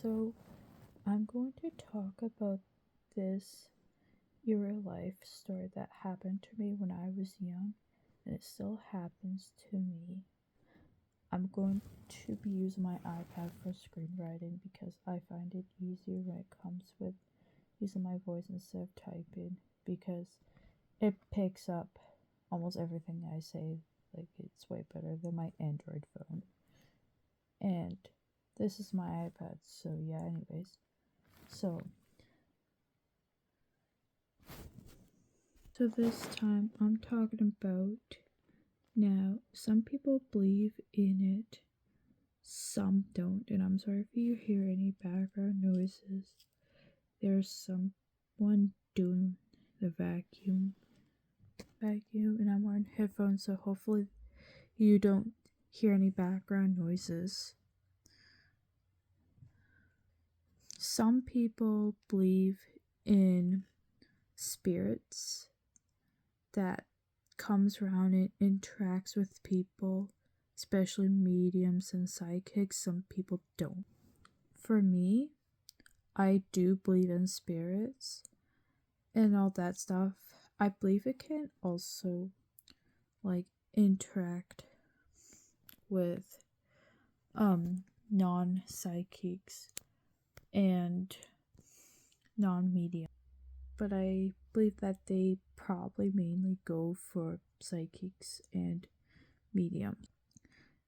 So, I'm going to talk about this real life story that happened to me when I was young, and it still happens to me. I'm going to be using my iPad for screenwriting because I find it easier when it comes with using my voice instead of typing, because it picks up almost everything I say. Like, it's way better than my Android phone. And this is my iPad, so yeah, anyways. So this time I'm talking about, now, some people believe in it, some don't, and I'm sorry if you hear any background noises. There's someone doing the vacuum, and I'm wearing headphones, so hopefully you don't hear any background noises. Some people believe in spirits that comes around and interacts with people, especially mediums and psychics. Some people don't. For me, I do believe in spirits and all that stuff. I believe it can also interact with non-psychics and non-medium, but I believe that they probably mainly go for psychics and mediums.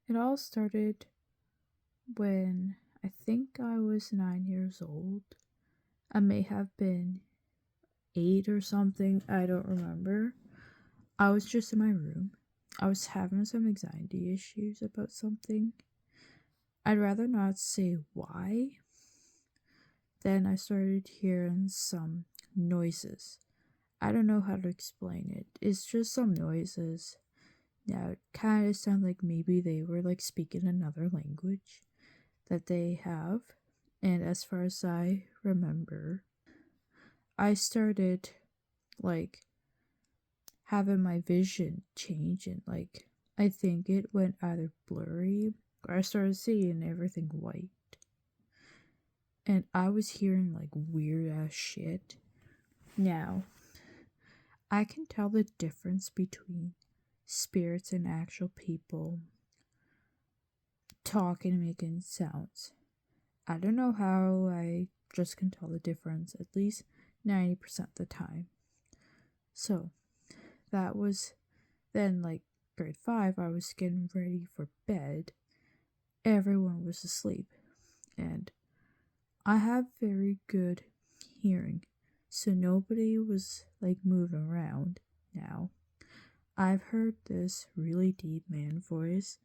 It all started when I think I was 9 years old. I may have been 8 or something, I don't remember. I was just in my room. I was having some anxiety issues about something. I'd rather not say why. Then I started hearing some noises. I don't know how to explain it. It's just some noises. Now, it kind of sounded like maybe they were speaking another language that they have. And as far as I remember, I started having my vision change, and I think it went either blurry or I started seeing everything white. And I was hearing weird ass shit. Now, I can tell the difference between spirits and actual people talking and making sounds. I don't know how, I just can tell the difference at least 90% of the time. So that was then grade 5. I was getting ready for bed. Everyone was asleep, and I have very good hearing, so nobody was moving around. Now, I've heard this really deep man voice,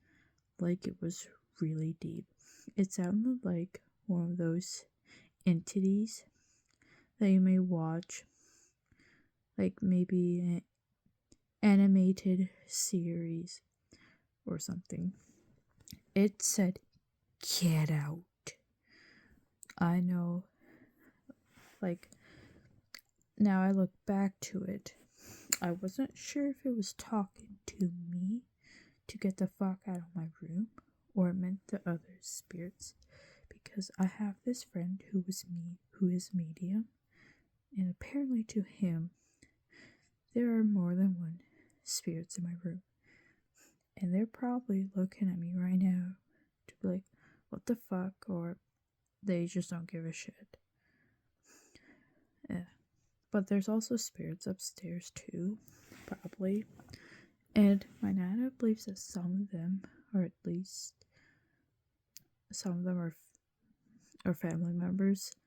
it was really deep. It sounded like one of those entities that you may watch, maybe an animated series or something. It said, "Get out." I know, now I look back to it, I wasn't sure if it was talking to me to get the fuck out of my room, or it meant the other spirits, because I have this friend who is medium, and apparently to him there are more than one spirits in my room, and they're probably looking at me right now to be like, what the fuck, or they just don't give a shit. Yeah. But there's also spirits upstairs too, probably. And my nana believes that some of them, or at least some of them, are family members.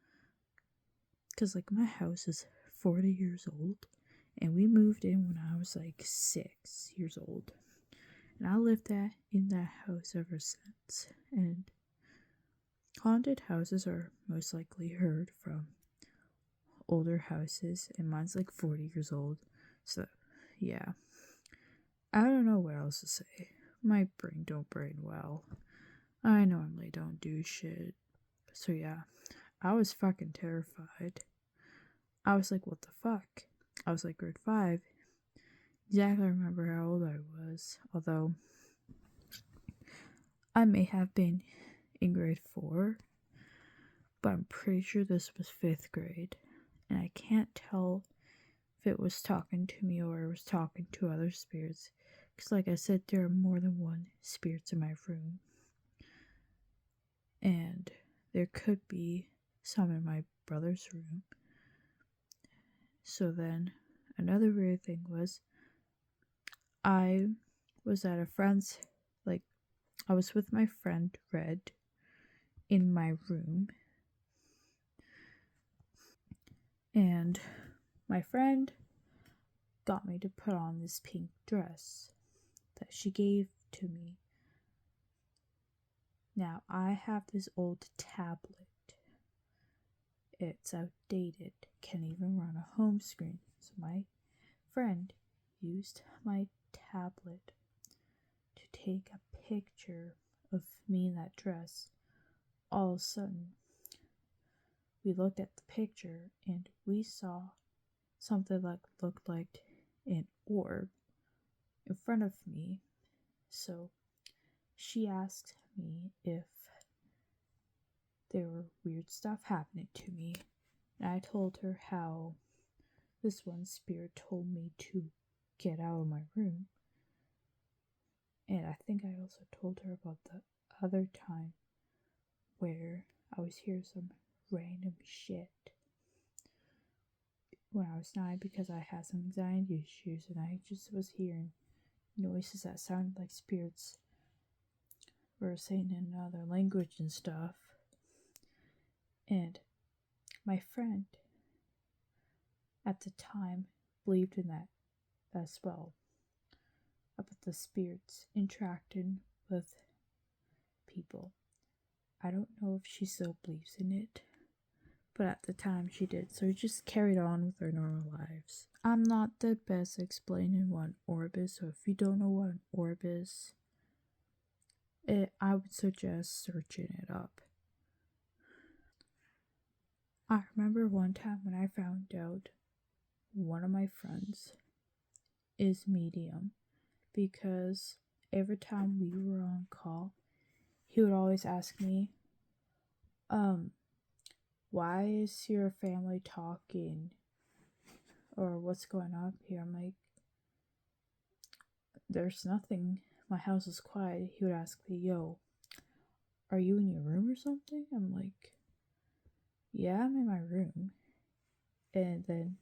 Because my house is 40 years old, and we moved in when I was 6 years old. And I lived in that house ever since. And haunted houses are most likely heard from older houses, and mine's 40 years old. So, yeah. I don't know what else to say. My brain don't brain well. I normally don't do shit. So yeah, I was fucking terrified. I was like, what the fuck? I was grade 5. Exactly remember how old I was. Although, I may have been in grade 4. but I'm pretty sure this was 5th grade. And I can't tell if it was talking to me or it was talking to other spirits. Because, like I said, there are more than one spirits in my room. And there could be some in my brother's room. So then, another weird thing was, I was at a friend's, I was with my friend Red in my room. And my friend got me to put on this pink dress that she gave to me. Now, I have this old tablet. It's outdated, can't even run a home screen. So my friend used my tablet to take a picture of me in that dress. All of a sudden, we looked at the picture and we saw something that looked like an orb in front of me. So she asked me if there were weird stuff happening to me. And I told her how this one spirit told me to get out of my room. And I think I also told her about the other time where I was hearing some random shit when I was 9 because I had some anxiety issues and I just was hearing noises that sounded like spirits were saying in another language and stuff. And my friend at the time believed in that as well, about the spirits interacting with people. I don't know if she still believes in it, but at the time she did, so we just carried on with our normal lives. I'm not the best at explaining what an orb is, so if you don't know what an orb is, I would suggest searching it up. I remember one time when I found out one of my friends is medium, because every time we were on call, he would always ask me, why is your family talking? Or what's going on here? I'm like, there's nothing. My house is quiet. He would ask me, yo, are you in your room or something? I'm like, yeah, I'm in my room. And then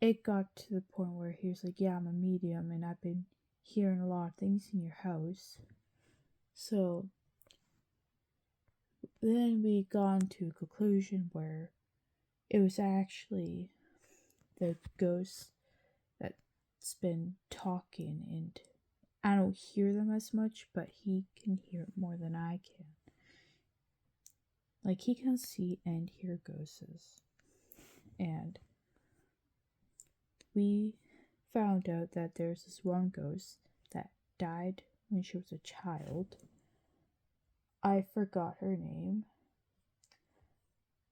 it got to the point where he was like, yeah, I'm a medium and I've been hearing a lot of things in your house. So then we got to a conclusion where it was actually the ghost that's been talking, and I don't hear them as much, but he can hear it more than I can. Like, he can see and hear ghosts. And we found out that there's this one ghost that died when she was a child. I forgot her name,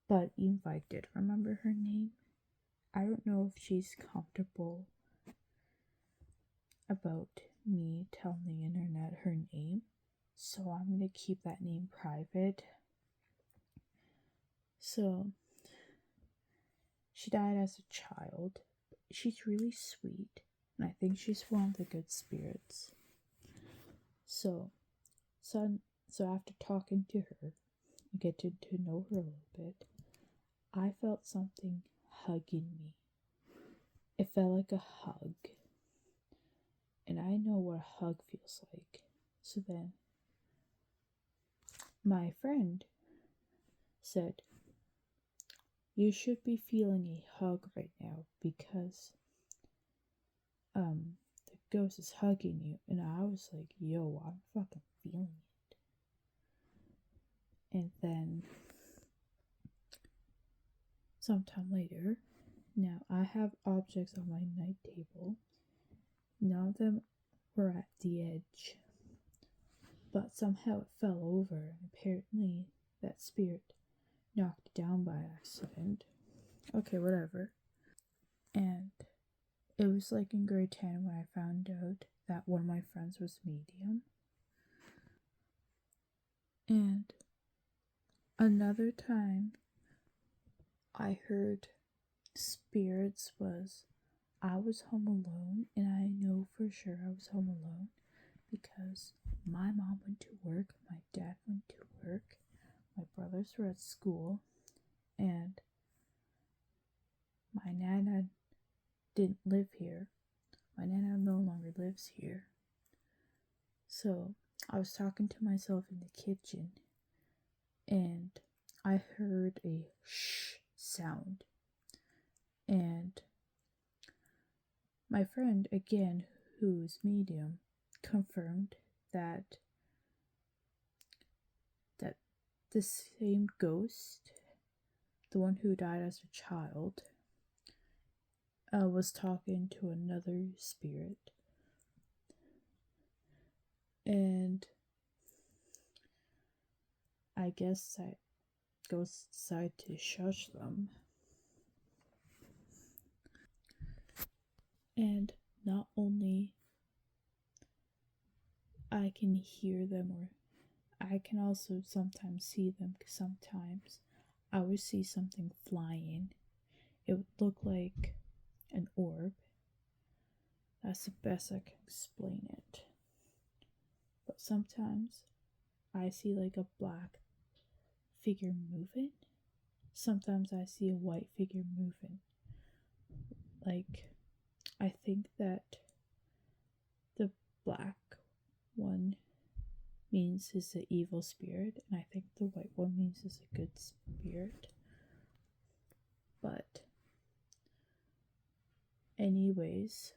but even if I did remember her name, I don't know if she's comfortable about me telling the internet her name, so I'm gonna keep that name private. So she died as a child. She's really sweet, and I think she's one of the good spirits. So after talking to her and getting to know her a little bit, I felt something hugging me. It felt like a hug. And I know what a hug feels like. So then my friend said, you should be feeling a hug right now because the ghost is hugging you. And I was like, yo, I'm fucking feeling it. And then sometime later, now I have objects on my night table. None of them were at the edge, but somehow it fell over, and apparently that spirit knocked it down by accident. Okay, whatever. And it was like in grade 10 when I found out that one of my friends was medium. And Another time I heard spirits was I was home alone, and I know for sure I was home alone because my mom went to work, my dad went to work, my brothers were at school, and my nana didn't live here. My nana no longer lives here. So I was talking to myself in the kitchen, and I heard a shh sound. And my friend, again, who's medium, confirmed that the same ghost, the one who died as a child, was talking to another spirit. And I guess that ghost decided to shush them. And not only I can hear them, or I can also sometimes see them, because sometimes I would see something flying. It would look like an orb. That's the best I can explain it. But sometimes I see like a black figure moving. Sometimes I see a white figure moving. Like, I think that the black one means is an evil spirit, and I think the white one means is a good spirit. But anyways,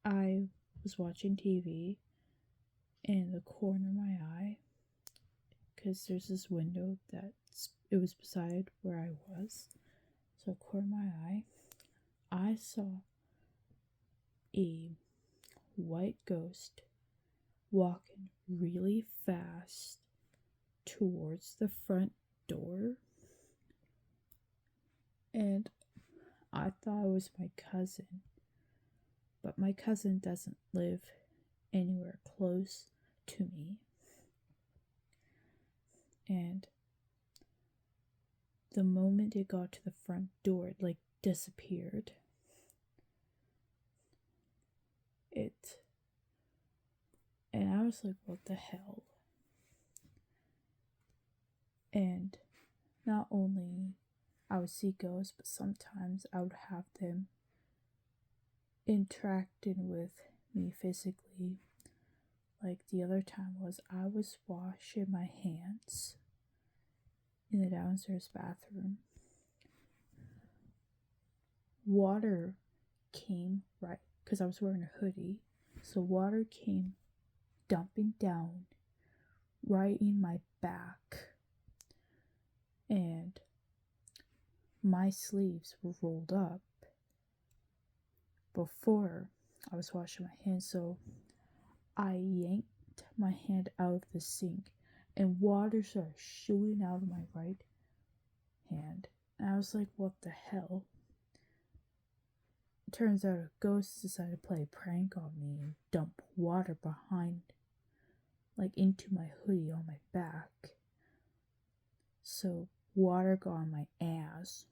I was watching TV in the corner of my eye, because there's this window it was beside where I was. So corner of my eye, I saw a white ghost walking really fast towards the front door, and I thought it was my cousin, but my cousin doesn't live anywhere close to me. And the moment it got to the front door, it like disappeared. And I was like, what the hell? And not only I would see ghosts, but sometimes I would have them interacting with me physically. Like the other time was I was washing my hands in the downstairs bathroom. Water came right, because I was wearing a hoodie, so water came dumping down right in my back, and my sleeves were rolled up before I was washing my hands, so I yanked my hand out of the sink and water started shooting out of my right hand, and I was like, what the hell? It turns out a ghost decided to play a prank on me and dump water behind, like into my hoodie on my back. So water got on my ass.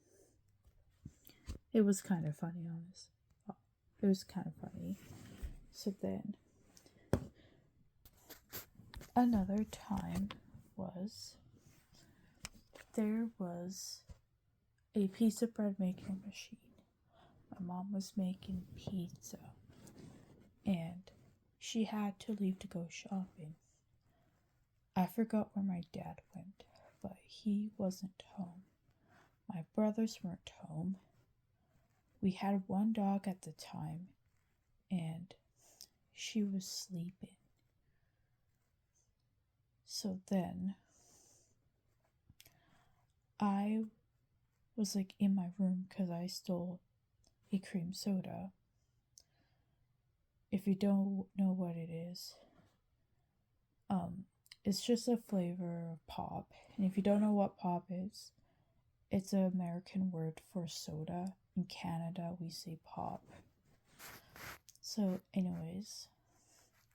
It was kind of funny, honest. It was kind of funny. So then, another time was, there was a piece of bread making machine. My mom was making pizza, and she had to leave to go shopping. I forgot where my dad went, but he wasn't home. My brothers weren't home. We had one dog at the time, and she was sleeping. So then, I was like in my room because I stole a cream soda. If you don't know what it is, it's just a flavor of pop. And if you don't know what pop is, it's an American word for soda. In Canada, we say pop. So anyways,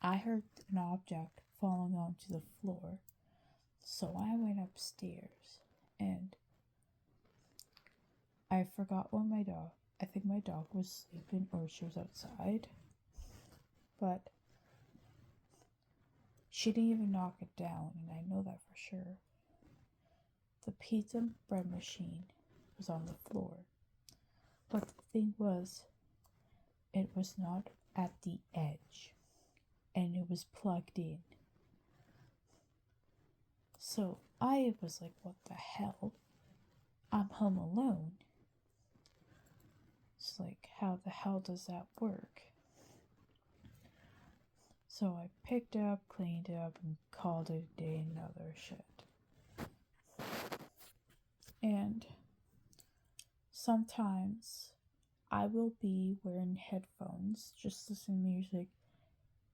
I heard an object falling onto the floor. So I went upstairs and I forgot when I think my dog was sleeping or she was outside. But she didn't even knock it down, and I know that for sure. The pizza bread machine was on the floor. But the thing was, it was not at the edge, and it was plugged in. So I was like, what the hell? I'm home alone. It's like, how the hell does that work? So I picked it up, cleaned it up, and called it a day and other shit. And sometimes I will be wearing headphones, just listening to music.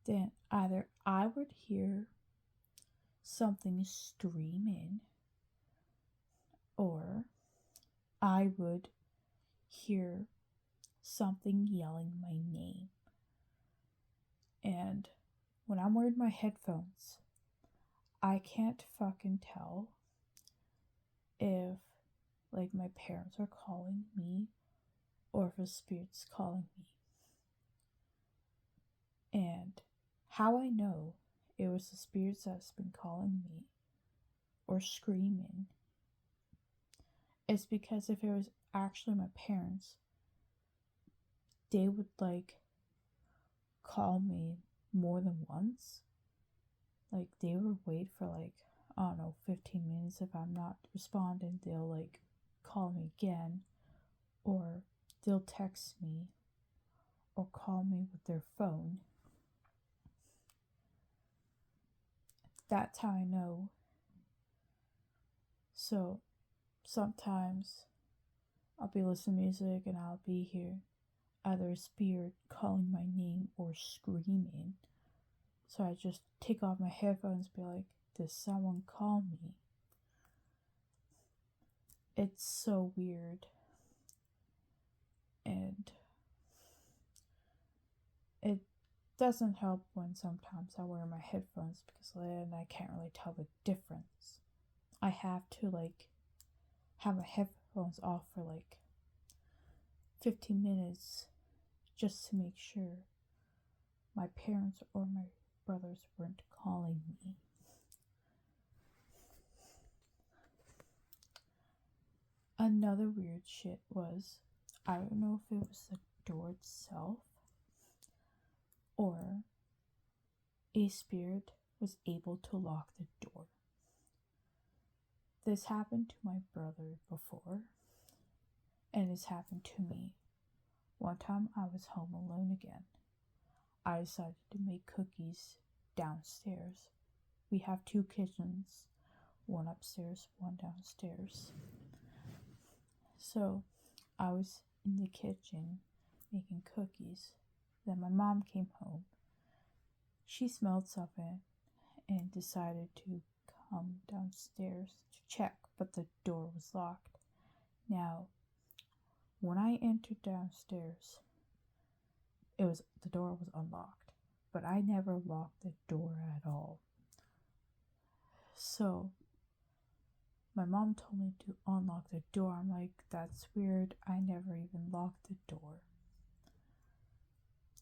Then either I would hear something screaming, or I would hear something yelling my name. And when I'm wearing my headphones, I can't fucking tell if like my parents are calling me or if a spirit's calling me. And how I know it was the spirits that's been calling me or screaming is because if it was actually my parents, they would like call me more than once. Like they would wait for like, I don't know, 15 minutes. If I'm not responding, they'll like call me again, or they'll text me or call me with their phone. That's how I know. So sometimes I'll be listening to music and I'll be here either a spirit calling my name or screaming. So I just take off my headphones and be like, did someone call me? It's so weird. And it doesn't help when sometimes I wear my headphones because then I can't really tell the difference. I have to like have my headphones off for like 15 minutes just to make sure my parents or my brothers weren't calling me. Another weird shit was, I don't know if it was the door itself or a spirit was able to lock the door. This happened to my brother before, and it's happened to me. One time I was home alone again. I decided to make cookies downstairs. We have 2 kitchens, one upstairs, one downstairs. So I was in the kitchen making cookies. Then my mom came home. She smelled something and decided to come downstairs to check, but the door was locked. Now, when I entered downstairs, the door was unlocked, but I never locked the door at all. So my mom told me to unlock the door. I'm like, that's weird. I never even locked the door.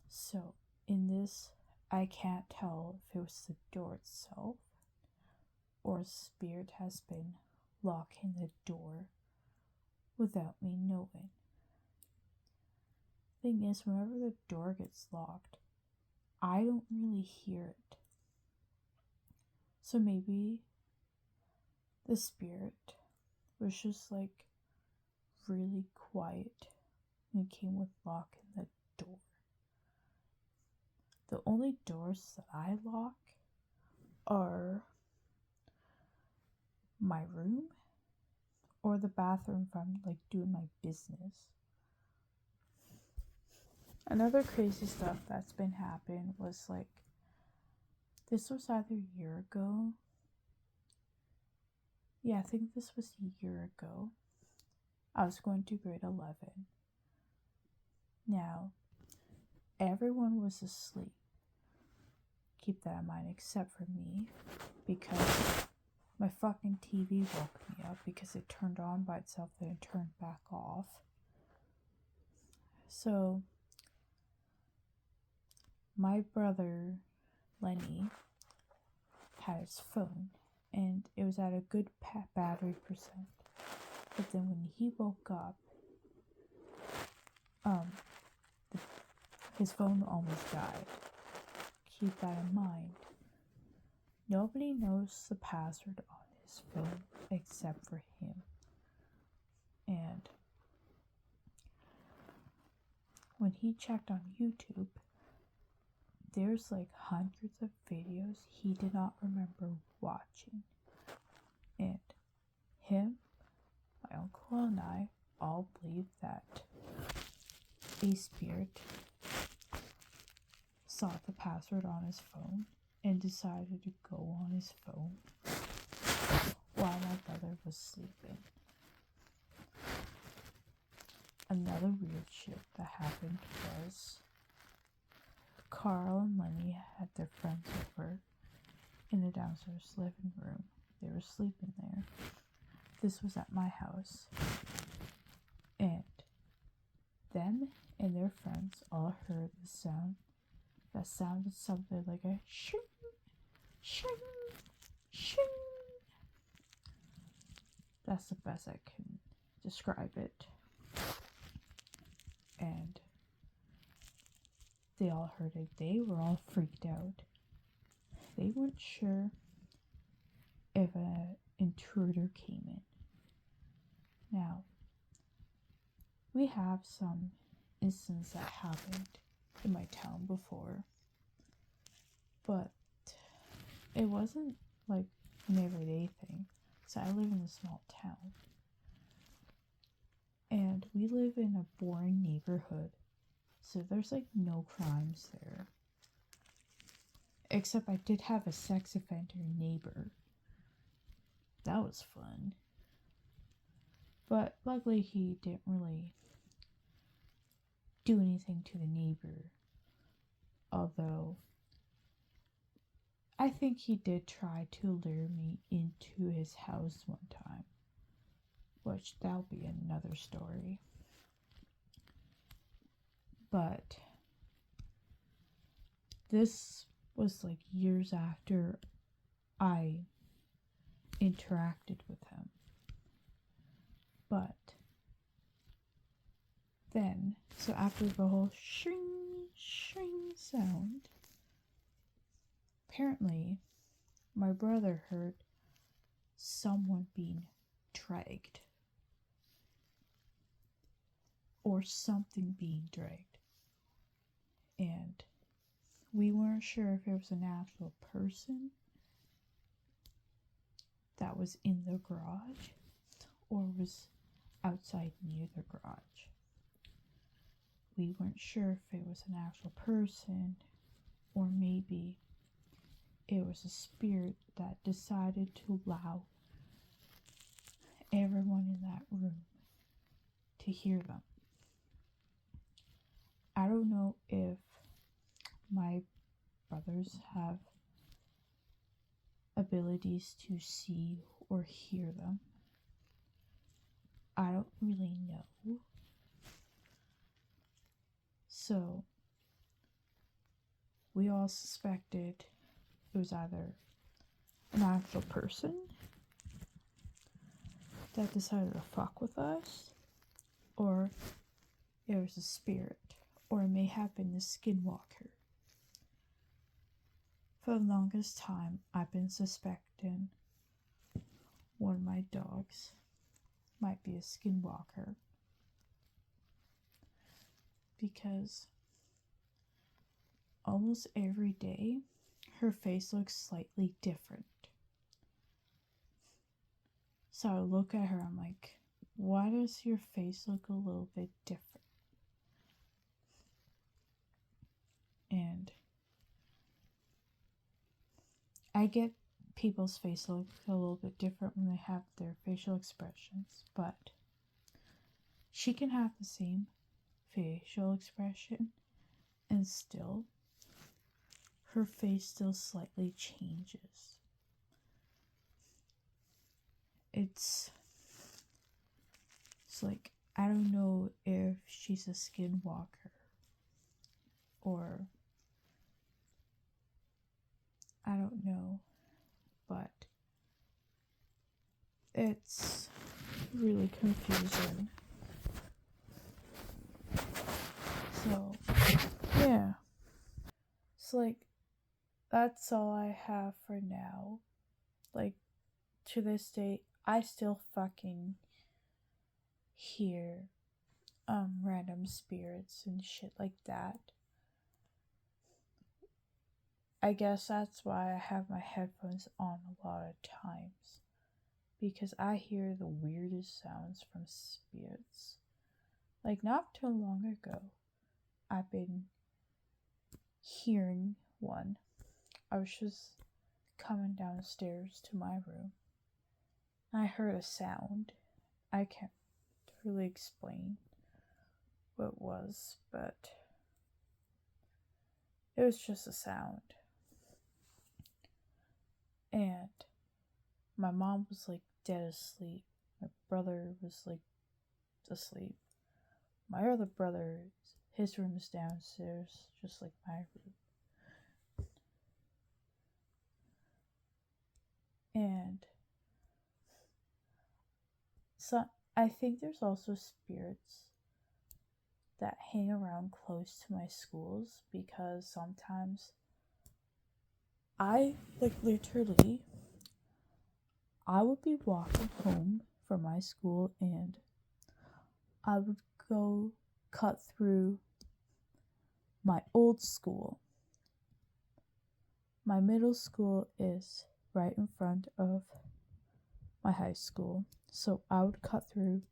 So in this, I can't tell if it was the door itself or a spirit has been locking the door without me knowing. Thing is, whenever the door gets locked, I don't really hear it. So maybe the spirit was just like really quiet and it came with locking the door. The only doors that I lock are my room or the bathroom if I'm like doing my business. Another crazy stuff that's been happening was like, this was either a year ago. Yeah, I think this was a year ago. I was going to grade 11. Now, everyone was asleep. Keep that in mind, except for me, because my fucking TV woke me up because it turned on by itself, then it turned back off. So, my brother, Lenny, had his phone, and it was at a good battery percent. But then when he woke up, his phone almost died. Keep that in mind. Nobody knows the password on his phone except for him. And when he checked on YouTube, there's like hundreds of videos he did not remember watching. And him, my uncle, and I all believe that a spirit saw the password on his phone and decided to go on his phone while my brother was sleeping. Another weird shit that happened was Carl and Lenny had their friends over in the downstairs living room. They were sleeping there. This was at my house. And them and their friends all heard the sound that sounded something like a shing, shing, shing. That's the best I can describe it. And they all heard it. They were all freaked out. They weren't sure if an intruder came in. Now, we have some instances that happened in my town before, but it wasn't like an everyday thing. So I live in a small town, and we live in a boring neighborhood, so there's like no crimes there. Except I did have a sex offender neighbor. That was fun. But luckily he didn't really do anything to the neighbor. Although I think he did try to lure me into his house one time. Which that'll be another story. But this was like years after I interacted with him. But then, so after the whole shing, shing sound, apparently my brother heard someone being dragged. Or something being dragged. And we weren't sure if it was an actual person that was in the garage or was outside near the garage. We weren't sure if it was an actual person or maybe it was a spirit that decided to allow everyone in that room to hear them. I don't know if my brothers have abilities to see or hear them. I don't really know. So, we all suspected it was either an actual person that decided to fuck with us, or it was a spirit, or it may have been the skinwalker. For the longest time, I've been suspecting one of my dogs might be a skinwalker. Because almost every day, her face looks slightly different. So I look at her, I'm like, why does your face look a little bit different? And I get people's face look a little bit different when they have their facial expressions, but she can have the same facial expression and still her face still slightly changes. it's like, I don't know if she's a skinwalker or I don't know, but it's really confusing. So, yeah. It's like, that's all I have for now. Like, to this day, I still fucking hear random spirits and shit like that. I guess that's why I have my headphones on a lot of times, because I hear the weirdest sounds from spirits. Like, not too long ago, I've been hearing one. I was just coming downstairs to my room. I heard a sound. I can't really explain what it was, but it was just a sound. And my mom was like dead asleep. My brother was like asleep. My other brother, his room is downstairs, just like my room. And so I think there's also spirits that hang around close to my schools, because sometimes I literally I would be walking home from my school and I would go cut through my old school. My middle school is right in front of my high school, so I would cut through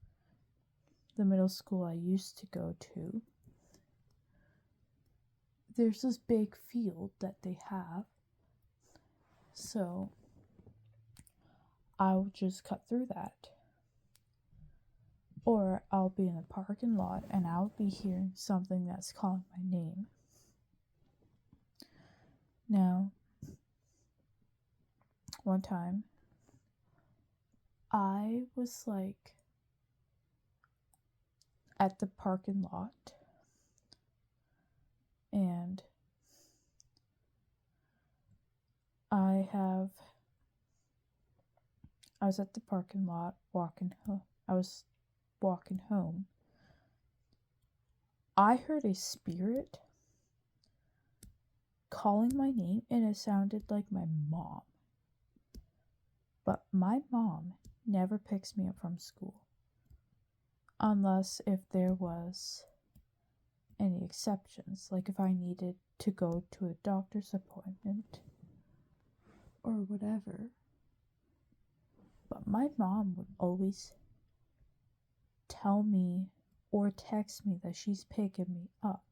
the middle school I used to go to. There's this big field that they have, so I would just cut through that. Or I'll be in a parking lot and I'll be hearing something that's calling my name. Now, one time, I was like at the parking lot and I was at the parking lot walking home. I was walking home. I heard a spirit calling my name and it sounded like my mom. But my mom never picks me up from school. Unless if there was any exceptions, like if I needed to go to a doctor's appointment or whatever. But my mom would always tell me or text me that she's picking me up.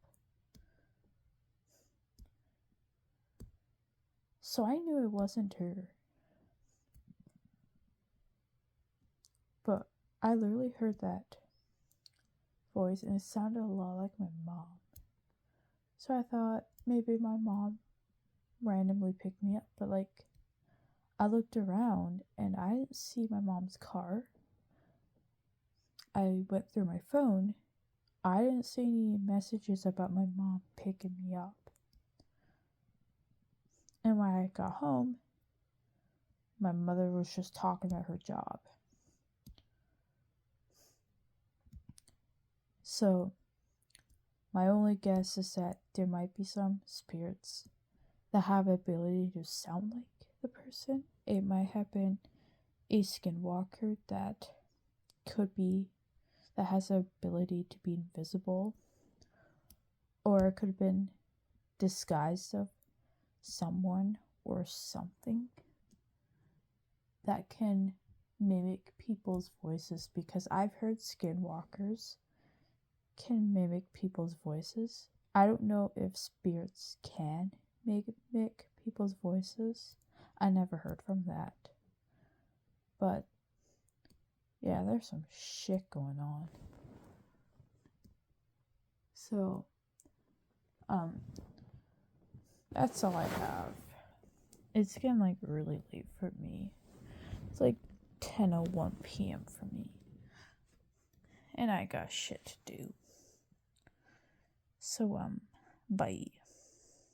So I knew it wasn't her. But I literally heard that voice and it sounded a lot like my mom. So I thought maybe my mom randomly picked me up, but I looked around and I didn't see my mom's car. I went through my phone. I didn't see any messages about my mom picking me up. And when I got home, my mother was just talking about her job. So, my only guess is that there might be some spirits that have the ability to sound like the person. It might have been a skinwalker that has the ability to be invisible, or it could have been disguised of someone or something that can mimic people's voices, because I've heard skinwalkers can mimic people's voices. I don't know if spirits can mimic people's voices. I never heard from that. But yeah, there's some shit going on. So, that's all I have. It's getting really late for me. It's 10:01 p.m. for me. And I got shit to do. So, bye.